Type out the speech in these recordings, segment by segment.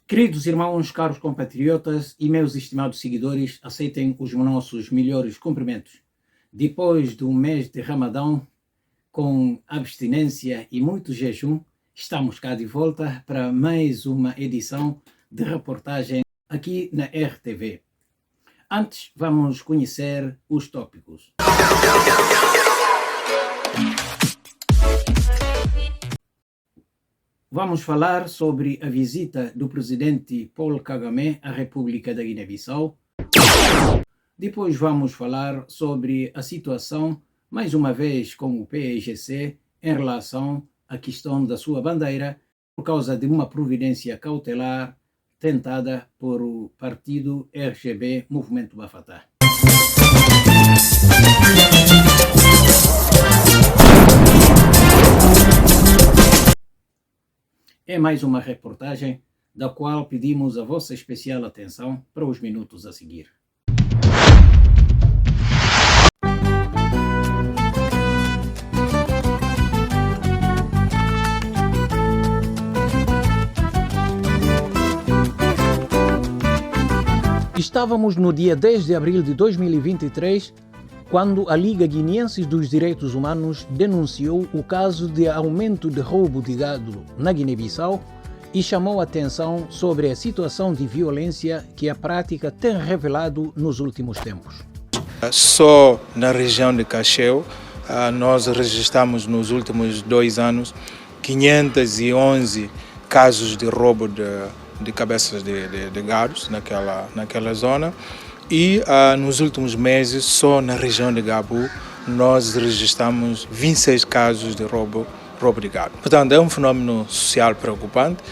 Queridos irmãos, caros compatriotas e meus estimados seguidores, aceitem os nossos melhores cumprimentos. Depois de um mês de Ramadão, com abstinência e muito jejum, estamos cá de volta para mais uma edição de reportagem aqui na RTV. Antes, vamos conhecer os tópicos. Vamos falar sobre a visita do presidente Paul Kagame à República da Guiné-Bissau. Depois vamos falar sobre a situação, mais uma vez com o PAIGC, em relação à questão da sua bandeira, por causa de uma providência cautelar tentada por o partido RGB Movimento Bafatá. É mais uma reportagem da qual pedimos a vossa especial atenção para os minutos a seguir. Estávamos no dia 10 de abril de 2023, quando a Liga Guineense dos Direitos Humanos denunciou o caso de aumento de roubo de gado na Guiné-Bissau e chamou a atenção sobre a situação de violência que a prática tem revelado nos últimos tempos. Só na região de Cacheu, nós registramos nos últimos 2 anos 511 casos de roubo de cabeças de gados naquela zona. E nos últimos meses, só na região de Gabu, nós registramos 26 casos de roubo de gado. Portanto, é um fenômeno social preocupante.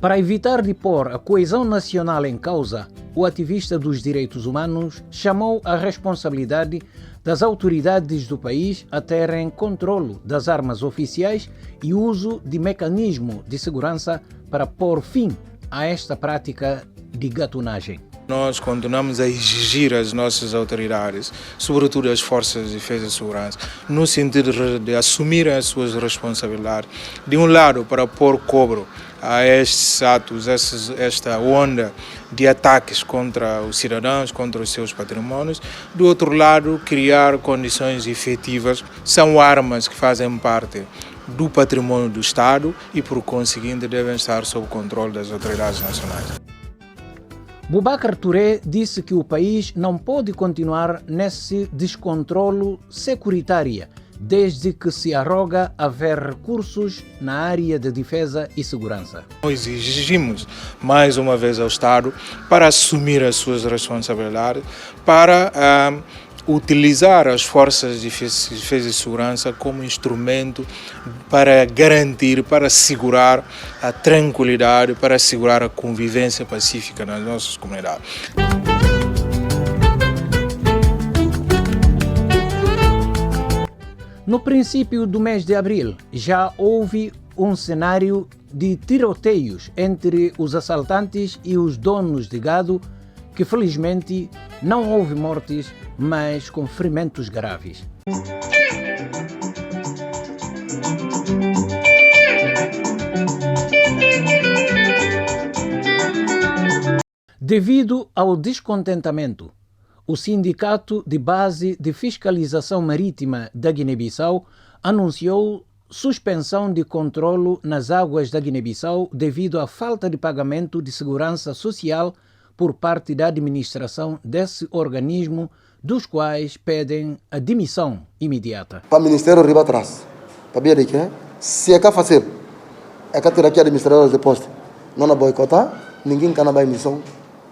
Para evitar de pôr a coesão nacional em causa, o ativista dos direitos humanos chamou a responsabilidade das autoridades do país a terem controle das armas oficiais e uso de mecanismo de segurança para pôr fim a esta prática de gatunagem. Nós continuamos a exigir às nossas autoridades, sobretudo as forças de defesa e segurança, no sentido de assumir as suas responsabilidades, de um lado para pôr cobro a estes atos, esta onda de ataques contra os cidadãos, contra os seus patrimônios, do outro lado criar condições efetivas, são armas que fazem parte do patrimônio do Estado e, por conseguinte, devem estar sob controle das autoridades nacionais. Boubacar Touré disse que o país não pode continuar nesse descontrole securitário, desde que se arroga haver recursos na área de defesa e segurança. Nós exigimos, mais uma vez, ao Estado para assumir as suas responsabilidades, para utilizar as forças de defesa e segurança como instrumento para garantir, para assegurar a tranquilidade, para assegurar a convivência pacífica nas nossas comunidades. No princípio do mês de abril, já houve um cenário de tiroteios entre os assaltantes e os donos de gado, que felizmente não houve mortes, mas com ferimentos graves. Devido ao descontentamento, o Sindicato de Base de Fiscalização Marítima da Guiné-Bissau anunciou suspensão de controlo nas águas da Guiné-Bissau devido à falta de pagamento de segurança social por parte da administração desse organismo, dos quais pedem a demissão imediata. Para o Ministério riba atrás, para ver que se é cá fazer, é cá ter aqui administradores de posto, não na boicotar, ninguém can na emissão,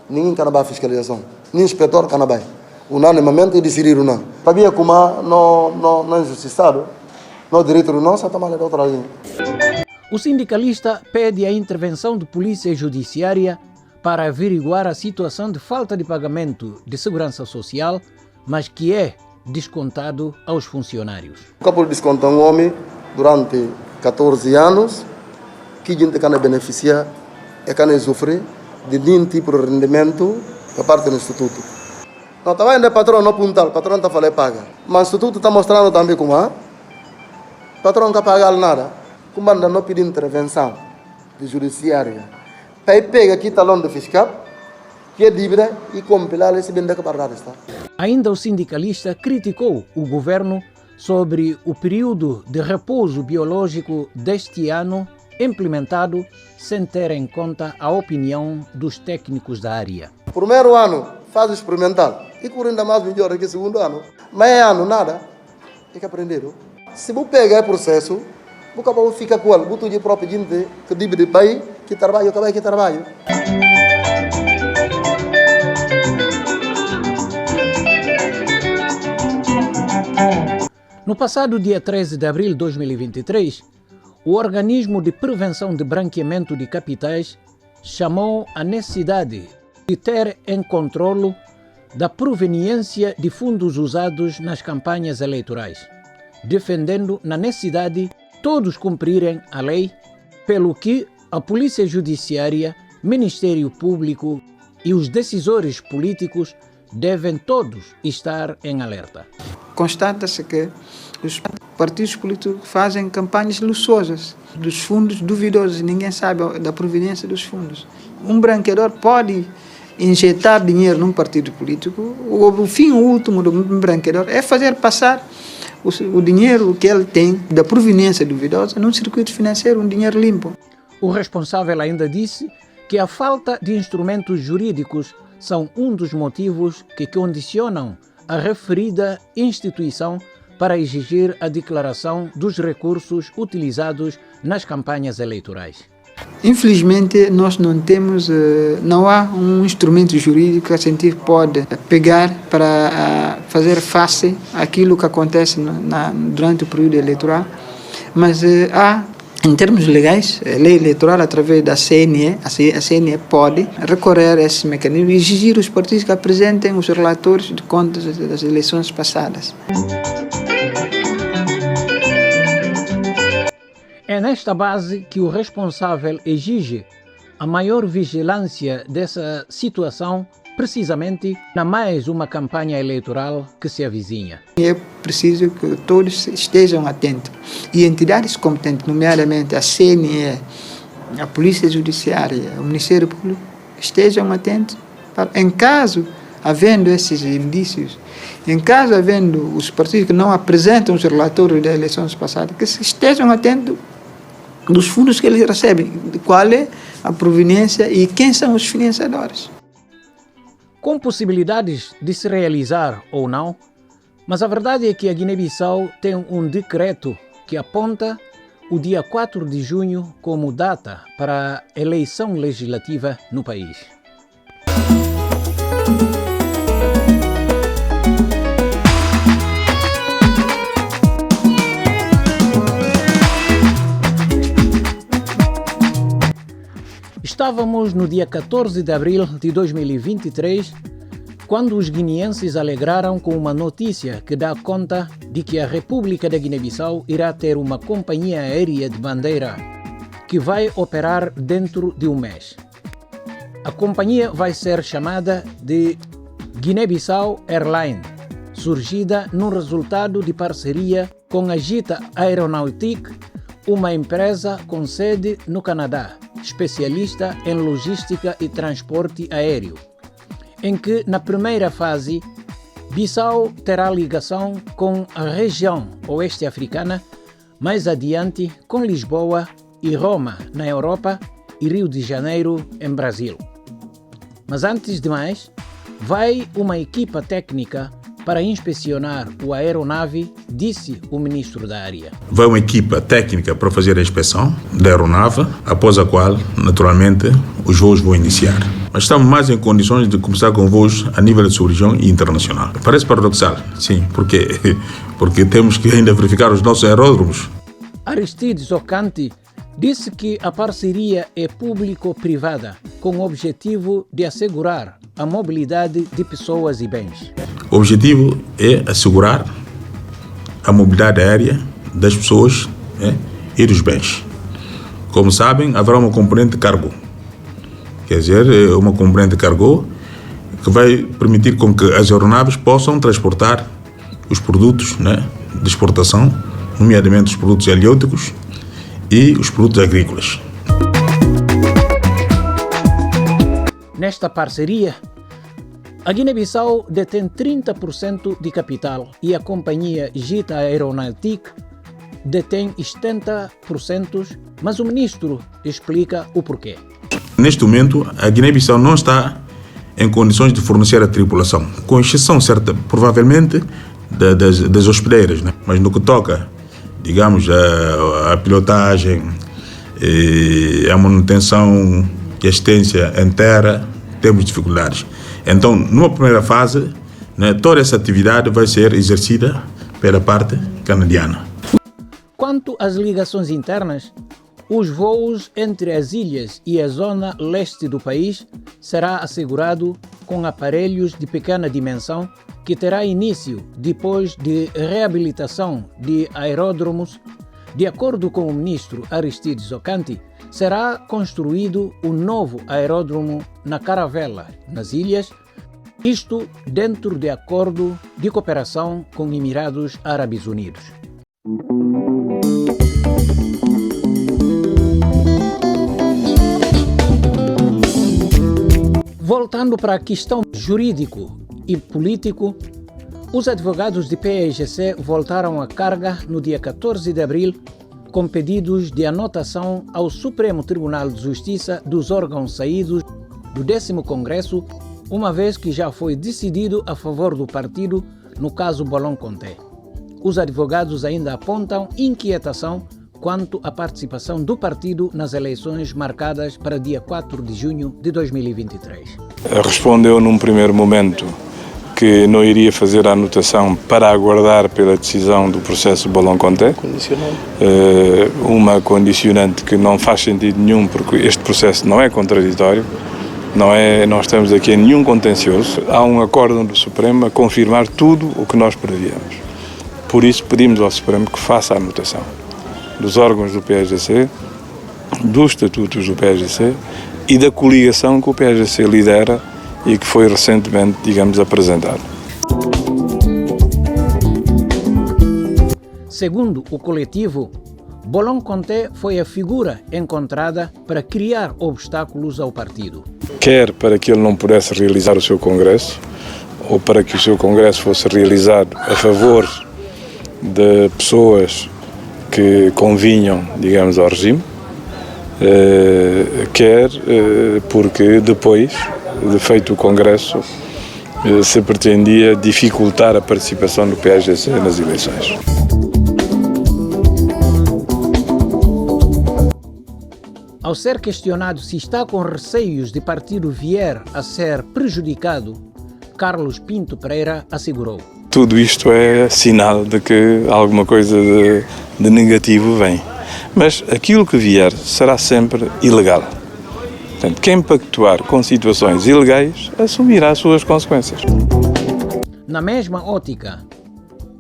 ninguém can na fiscalização, nem inspetor can na unanimamente decidir não. Para ver como não injustiçado, não direito não se toma de outra linha. O sindicalista pede a intervenção de polícia judiciária para averiguar a situação de falta de pagamento de segurança social, mas que é descontado aos funcionários. Acabou de descontar um homem durante 14 anos, que a gente can beneficiar e can sofrer de nenhum tipo de rendimento da parte do Instituto. Não está vendo o patrão não puntal, o patrão está falando paga. Mas o Instituto está mostrando também como o patrão não está pagando nada. comanda não pedir intervenção do judiciário. Para pegar aqui talão do fiscal, que é dívida e compilar esse bem da caparada está. Ainda o sindicalista criticou o governo sobre o período de repouso biológico deste ano implementado sem ter em conta a opinião dos técnicos da área. Primeiro ano faz experimental e cura ainda mais melhor do que o segundo ano. Mas é ano nada, tem que aprender. Se você pegar o processo, você fica com ele, você próprio gente que divide bem, que trabalha, que trabalha. No passado dia 13 de abril de 2023, o Organismo de Prevenção de Branqueamento de Capitais chamou a necessidade de ter em controle da proveniência de fundos usados nas campanhas eleitorais, defendendo na necessidade de todos cumprirem a lei, pelo que a Polícia Judiciária, Ministério Público e os decisores políticos devem todos estar em alerta. Constata-se que os partidos políticos fazem campanhas luxuosas dos fundos duvidosos, ninguém sabe da proveniência dos fundos. Um branqueador pode injetar dinheiro num partido político, o fim último do branqueador é fazer passar o dinheiro que ele tem da proveniência duvidosa num circuito financeiro, um dinheiro limpo. O responsável ainda disse que a falta de instrumentos jurídicos são um dos motivos que condicionam a referida instituição para exigir a declaração dos recursos utilizados nas campanhas eleitorais. Infelizmente, nós não há um instrumento jurídico que a gente pode pegar para fazer face àquilo que acontece durante o período eleitoral, mas há, em termos legais, a lei eleitoral, através da CNE, a CNE pode recorrer a esse mecanismo e exigir os partidos que apresentem os relatórios de contas das eleições passadas. É nesta base que o responsável exige a maior vigilância dessa situação, precisamente na mais uma campanha eleitoral que se avizinha. É preciso que todos estejam atentos e entidades competentes, nomeadamente a CNE, a Polícia Judiciária, o Ministério Público, estejam atentos para, em caso havendo esses indícios, em caso havendo os partidos que não apresentam os relatórios das eleições passadas, que estejam atentos dos fundos que eles recebem, de qual é a proveniência e quem são os financiadores. Com possibilidades de se realizar ou não, mas a verdade é que a Guiné-Bissau tem um decreto que aponta o dia 4 de junho como data para a eleição legislativa no país. Estávamos no dia 14 de abril de 2023, quando os guineenses alegraram com uma notícia que dá conta de que a República da Guiné-Bissau irá ter uma companhia aérea de bandeira que vai operar dentro de um mês. A companhia vai ser chamada de Guiné-Bissau Airlines, surgida num resultado de parceria com a Gita Aeronautique, uma empresa com sede no Canadá, especialista em logística e transporte aéreo, em que, na primeira fase, Bissau terá ligação com a região oeste africana, mais adiante com Lisboa e Roma, na Europa, e Rio de Janeiro, em Brasil. Mas antes de mais, vai uma equipa técnica para inspecionar a aeronave, disse o ministro da área. Vai uma equipa técnica para fazer a inspeção da aeronave, após a qual, naturalmente, os voos vão iniciar. Mas estamos mais em condições de começar com voos a nível de sub-região e internacional. Parece paradoxal, sim, porque temos que ainda verificar os nossos aeródromos. Aristides Ocante disse que a parceria é público-privada, com o objetivo de assegurar a mobilidade de pessoas e bens. O objetivo é assegurar a mobilidade aérea das pessoas e dos bens. Como sabem, haverá uma componente de cargo. Quer dizer, uma componente de cargo que vai permitir com que as aeronaves possam transportar os produtos de exportação, nomeadamente os produtos helióticos, e os produtos agrícolas. Nesta parceria, a Guiné-Bissau detém 30% de capital e a companhia Gita Aeronautic detém 70%, mas o ministro explica o porquê. Neste momento, a Guiné-Bissau não está em condições de fornecer a tripulação, com exceção certa, provavelmente, das hospedeiras, né? Mas no que toca, digamos, a pilotagem, a manutenção e assistência em terra, temos dificuldades. Então, numa primeira fase, né, toda essa atividade vai ser exercida pela parte canadiana. Quanto às ligações internas, os voos entre as ilhas e a zona leste do país será assegurado com aparelhos de pequena dimensão que terá início depois de reabilitação de aeródromos. De acordo com o ministro Aristides Ocanti, será construído um novo aeródromo na Caravela, nas ilhas, isto dentro de acordo de cooperação com Emirados Árabes Unidos. Voltando para a questão jurídico e político, os advogados de PAIGC voltaram à carga no dia 14 de abril com pedidos de anotação ao Supremo Tribunal de Justiça dos órgãos saídos do 10º Congresso, uma vez que já foi decidido a favor do partido no caso Bolon Conté. Os advogados ainda apontam inquietação quanto à participação do partido nas eleições marcadas para dia 4 de junho de 2023. Respondeu num primeiro momento que não iria fazer a anotação para aguardar pela decisão do processo Bolon Conté. Uma condicionante que não faz sentido nenhum, porque este processo não é contraditório, nós estamos aqui em nenhum contencioso. Há um acórdão do Supremo a confirmar tudo o que nós prevíamos. Por isso pedimos ao Supremo que faça a anotação dos órgãos do PAIGC, dos estatutos do PAIGC e da coligação que o PAIGC lidera e que foi recentemente, digamos, apresentado. Segundo o coletivo, Bolon Conté foi a figura encontrada para criar obstáculos ao partido. Quer para que ele não pudesse realizar o seu congresso, ou para que o seu congresso fosse realizado a favor de pessoas que convinham, digamos, ao regime, quer porque depois, de feito o congresso, se pretendia dificultar a participação do PAIGC nas eleições. Ao ser questionado se está com receios de partido vier a ser prejudicado, Carlos Pinto Pereira assegurou: tudo isto é sinal de que alguma coisa de negativo vem. Mas aquilo que vier será sempre ilegal. Portanto, quem pactuar com situações ilegais assumirá as suas consequências. Na mesma ótica,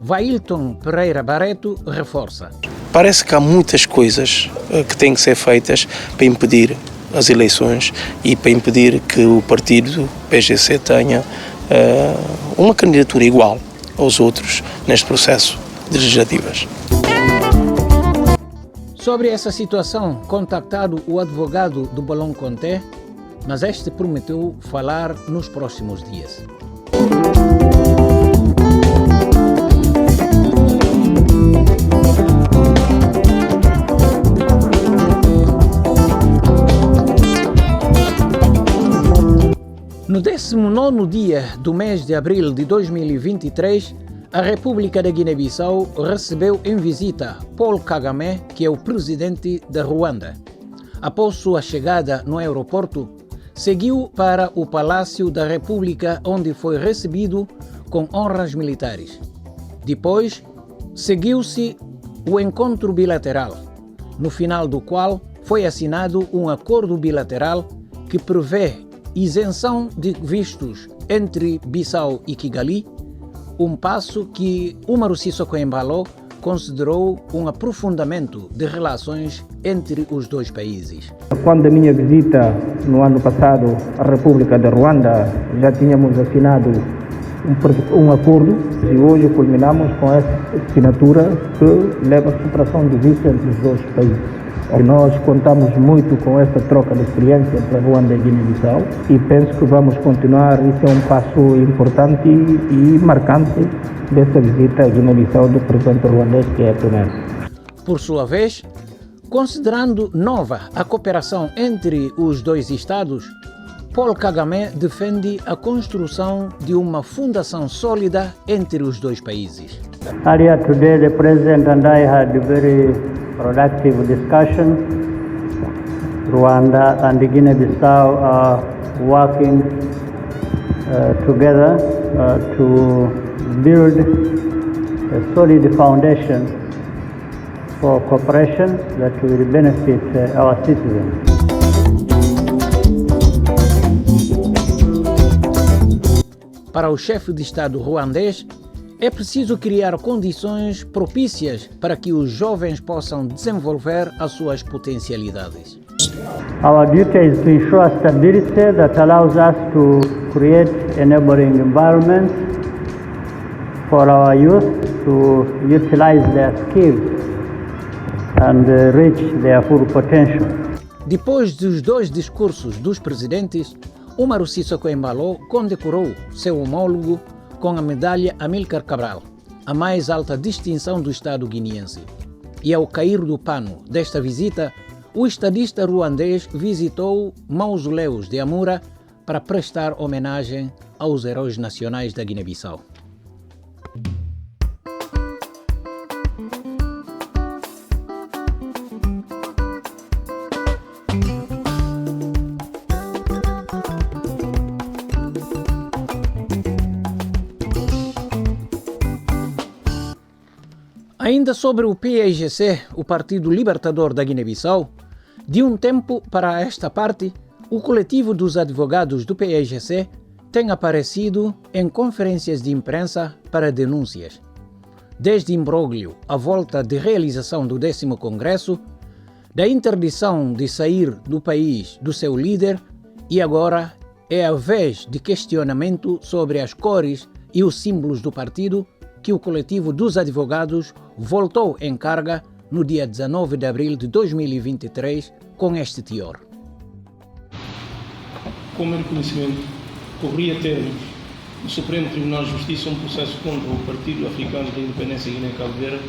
Vailton Pereira Barreto reforça: parece que há muitas coisas que têm que ser feitas para impedir as eleições e para impedir que o partido PAIGC tenha uma candidatura igual aos outros neste processo de legislativas. Sobre essa situação, contactado o advogado do Bolon Conté, mas este prometeu falar nos próximos dias. No 19º dia do mês de abril de 2023, a República da Guiné-Bissau recebeu em visita Paul Kagame, que é o presidente da Ruanda. Após sua chegada no aeroporto, seguiu para o Palácio da República, onde foi recebido com honras militares. Depois, seguiu-se o encontro bilateral, no final do qual foi assinado um acordo bilateral que prevê isenção de vistos entre Bissau e Kigali, um passo que Umaru Sissoko Embalo considerou um aprofundamento de relações entre os dois países. Quando a minha visita no ano passado à República da Ruanda, já tínhamos assinado um acordo e hoje culminamos com essa assinatura que leva à superação de visto entre os dois países. E nós contamos muito com essa troca de experiência entre Ruanda e Guiné-Bissau e penso que vamos continuar. Isso é um passo importante e marcante dessa visita à Guiné-Bissau do presidente ruandês, que é a primeira. Por sua vez, considerando nova a cooperação entre os dois Estados, Paul Kagame defende a construção de uma fundação sólida entre os dois países. Earlier today, the President and I had a very productive discussion. Rwanda and Guinea-Bissau are working together to build a solid foundation for cooperation that will benefit our citizens. Para o chefe de Estado ruandês, é preciso criar condições propícias para que os jovens possam desenvolver as suas potencialidades. Our duty is to ensure stability that allows us to create enabling environment for our youth to utilize their skills and reach their full potential. Depois dos dois discursos dos presidentes, Umaru Sissoko Embalo condecorou seu homólogo com a medalha Amílcar Cabral, a mais alta distinção do Estado guineense. E ao cair do pano desta visita, o estadista ruandês visitou mausoléus de Amura para prestar homenagem aos heróis nacionais da Guiné-Bissau. Ainda sobre o PAIGC, o Partido Libertador da Guiné-Bissau, de um tempo para esta parte, o coletivo dos advogados do PAIGC tem aparecido em conferências de imprensa para denúncias. Desde imbróglio à volta de realização do 10º Congresso, da interdição de sair do país do seu líder e agora é a vez de questionamento sobre as cores e os símbolos do partido que o coletivo dos advogados voltou em carga no dia 19 de abril de 2023 com este teor. Como é de conhecimento, corria termos o Supremo Tribunal de Justiça um processo contra o Partido Africano da Independência Guiné-Cabo Verde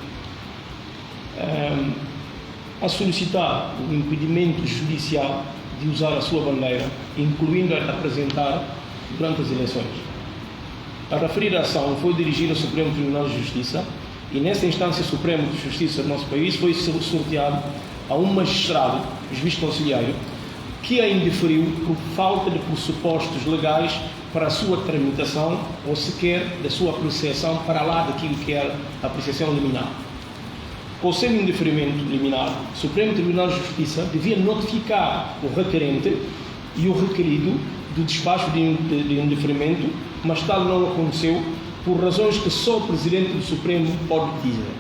a solicitar o impedimento judicial de usar a sua bandeira, incluindo a apresentar durante as eleições. A referida ação foi dirigida ao Supremo Tribunal de Justiça e nessa instância Suprema de Justiça do nosso país foi sorteado a um magistrado, juiz conciliário, que a indeferiu por falta de pressupostos legais para a sua tramitação ou sequer da sua apreciação para lá daquilo que era a apreciação liminar. Com o seu indeferimento liminar, o Supremo Tribunal de Justiça devia notificar o requerente e o requerido do despacho de indeferimento, mas tal não aconteceu por razões que só o Presidente do Supremo pode dizer.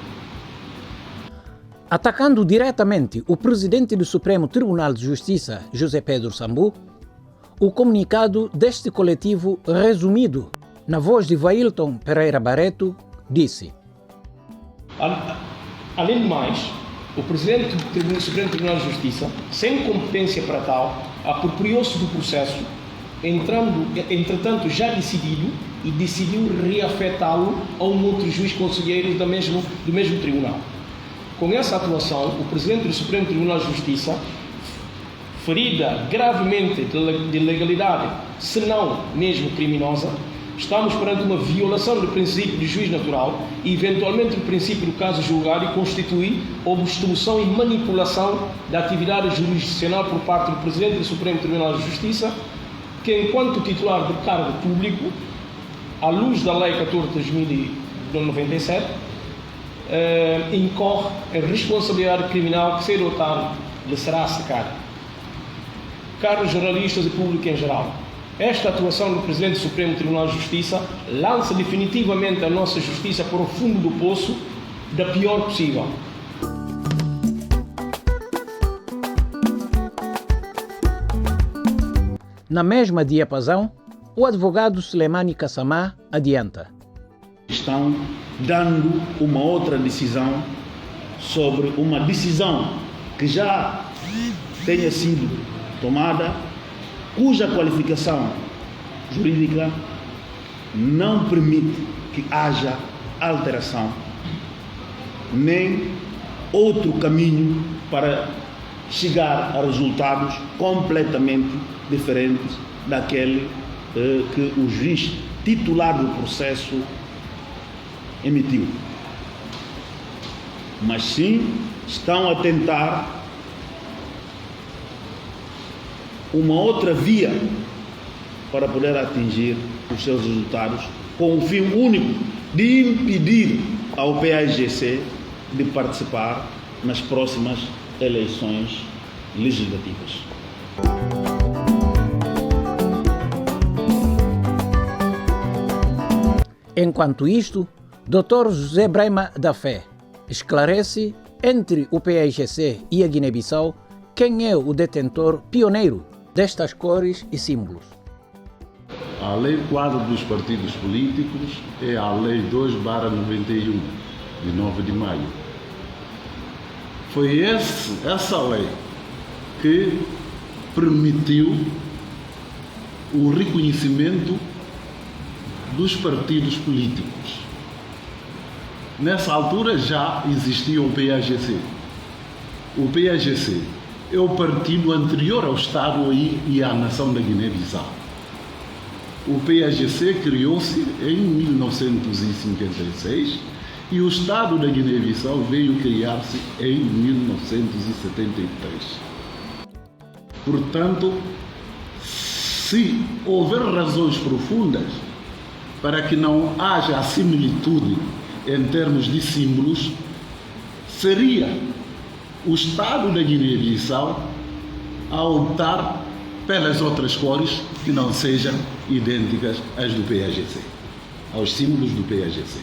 Atacando diretamente o Presidente do Supremo Tribunal de Justiça, José Pedro Sambu, o comunicado deste coletivo, resumido na voz de Vailton Pereira Barreto, disse: Além do mais, o Presidente do Supremo Tribunal de Justiça, sem competência para tal, apropriou-se do processo, entretanto já decidido, e decidiu reafetá-lo a um outro juiz conselheiro do mesmo tribunal. Com essa atuação, o Presidente do Supremo Tribunal de Justiça, ferida gravemente de legalidade, se não mesmo criminosa, estamos perante uma violação do princípio de juiz natural e, eventualmente, do princípio do caso julgado e constitui obstrução e manipulação da atividade jurisdicional por parte do Presidente do Supremo Tribunal de Justiça, que, enquanto titular de cargo público, à luz da Lei 14.097, incorre em responsabilidade criminal que, cedo ou tarde, lhe será secada. Caros jornalistas e público em geral, esta atuação do Presidente do Supremo Tribunal de Justiça lança definitivamente a nossa justiça para o fundo do poço da pior possível. Na mesma diapasão, O advogado Suleimani Kassamá adianta. Estão dando uma outra decisão sobre uma decisão que já tenha sido tomada, cuja qualificação jurídica não permite que haja alteração, nem outro caminho para chegar a resultados completamente diferentes daquele que o juiz titular do processo emitiu. Mas sim, estão a tentar uma outra via para poder atingir os seus resultados, com o fim único de impedir ao PAIGC de participar nas próximas eleições legislativas. Enquanto isto, Dr. José Braima da Fé esclarece entre o PAIGC e a Guiné-Bissau quem é o detentor pioneiro destas cores e símbolos. A Lei Quadro dos Partidos Políticos é a Lei 2/91, de 9 de maio. Foi essa lei que permitiu o reconhecimento dos partidos políticos. Nessa altura já existia o PAIGC. O PAIGC é o partido anterior ao Estado e à nação da Guiné-Bissau. O PAIGC criou-se em 1956 e o Estado da Guiné-Bissau veio criar-se em 1973. Portanto, se houver razões profundas para que não haja similitude em termos de símbolos, seria o Estado da Guiné-Bissau a optar pelas outras cores que não sejam idênticas às do PAIGC, aos símbolos do PAIGC.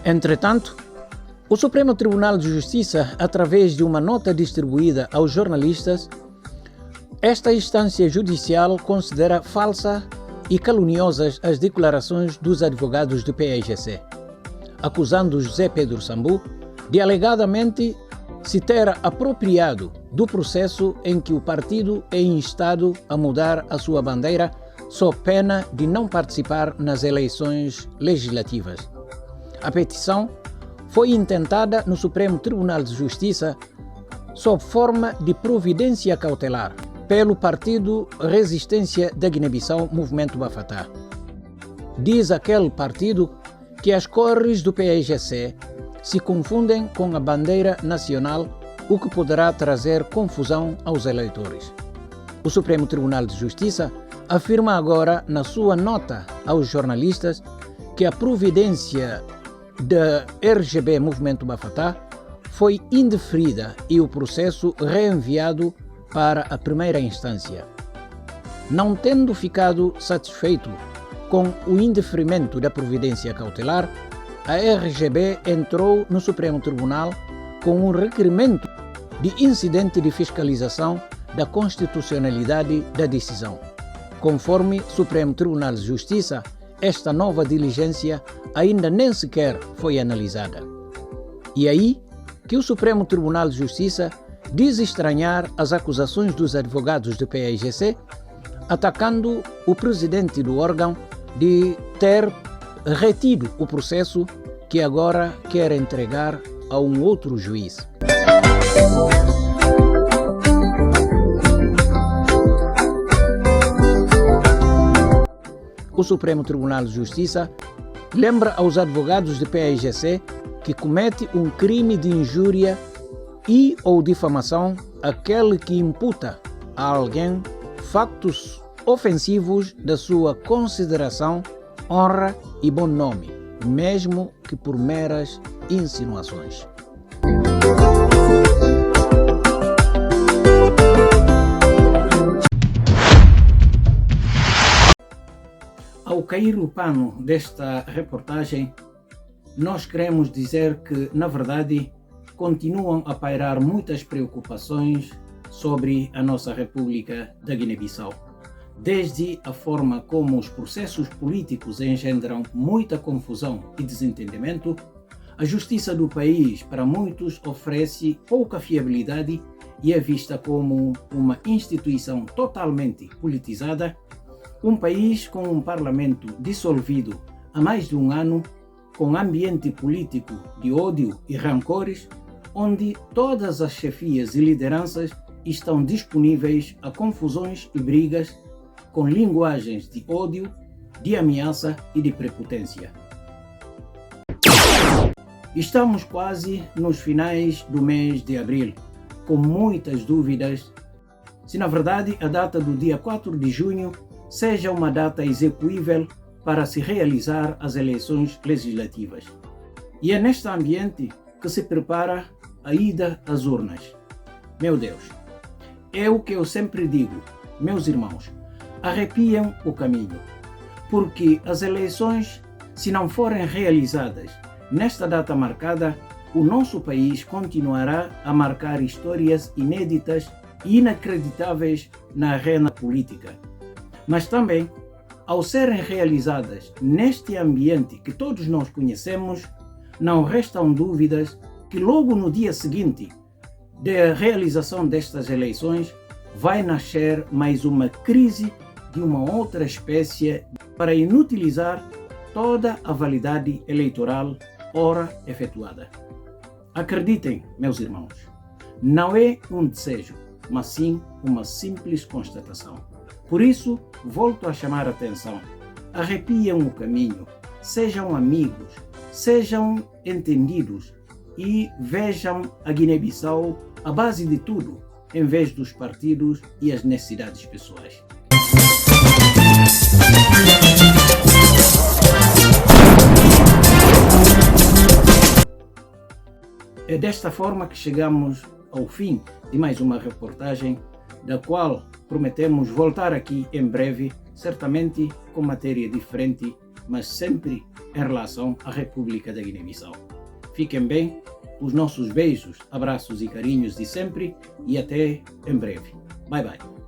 Entretanto, o Supremo Tribunal de Justiça, através de uma nota distribuída aos jornalistas, esta instância judicial considera falsa e caluniosas as declarações dos advogados do PAIGC, acusando José Pedro Sambu de alegadamente se ter apropriado do processo em que o partido é instado a mudar a sua bandeira sob pena de não participar nas eleições legislativas. A petição foi intentada no Supremo Tribunal de Justiça sob forma de providência cautelar pelo Partido Resistência da Guiné-Bissau, Movimento Bafatá. Diz aquele partido que as cores do PAIGC se confundem com a bandeira nacional, o que poderá trazer confusão aos eleitores. O Supremo Tribunal de Justiça afirma agora, na sua nota aos jornalistas, que a providência da RGB Movimento Bafatá foi indeferida e o processo reenviado para a primeira instância. Não tendo ficado satisfeito com o indeferimento da providência cautelar, a RGB entrou no Supremo Tribunal com um requerimento de incidente de fiscalização da constitucionalidade da decisão. Conforme Supremo Tribunal de Justiça, esta nova diligência ainda nem sequer foi analisada. E aí que o Supremo Tribunal de Justiça diz estranhar as acusações dos advogados do PAIGC, atacando o presidente do órgão de ter retido o processo que agora quer entregar a um outro juiz. O Supremo Tribunal de Justiça lembra aos advogados do PAIGC que comete um crime de injúria e ou difamação aquele que imputa a alguém factos ofensivos da sua consideração, honra e bom nome, mesmo que por meras insinuações. Ao cair o pano desta reportagem, nós queremos dizer que, na verdade, continuam a pairar muitas preocupações sobre a nossa República da Guiné-Bissau. Desde a forma como os processos políticos engendram muita confusão e desentendimento, a justiça do país, para muitos, oferece pouca fiabilidade e é vista como uma instituição totalmente politizada, um país com um parlamento dissolvido há mais de um ano, com ambiente político de ódio e rancores, onde todas as chefias e lideranças estão disponíveis a confusões e brigas com linguagens de ódio, de ameaça e de prepotência. Estamos quase nos finais do mês de abril, com muitas dúvidas se na verdade a data do dia 4 de junho seja uma data execuível para se realizar as eleições legislativas. E é neste ambiente que se prepara a ida às urnas. Meu Deus, é o que eu sempre digo, meus irmãos, arrepiam o caminho, porque as eleições, se não forem realizadas nesta data marcada, o nosso país continuará a marcar histórias inéditas e inacreditáveis na arena política. Mas também, ao serem realizadas neste ambiente que todos nós conhecemos, não restam dúvidas que logo no dia seguinte da realização destas eleições vai nascer mais uma crise de uma outra espécie para inutilizar toda a validade eleitoral ora efetuada. Acreditem, meus irmãos, não é um desejo, mas sim uma simples constatação. Por isso, volto a chamar a atenção. Arrepiam o caminho, sejam amigos, sejam entendidos e vejam a Guiné-Bissau à base de tudo, em vez dos partidos e as necessidades pessoais. É desta forma que chegamos ao fim de mais uma reportagem, da qual prometemos voltar aqui em breve, certamente com matéria diferente, mas sempre em relação à República da Guiné-Bissau. Fiquem bem, os nossos beijos, abraços e carinhos de sempre e até em breve. Bye bye.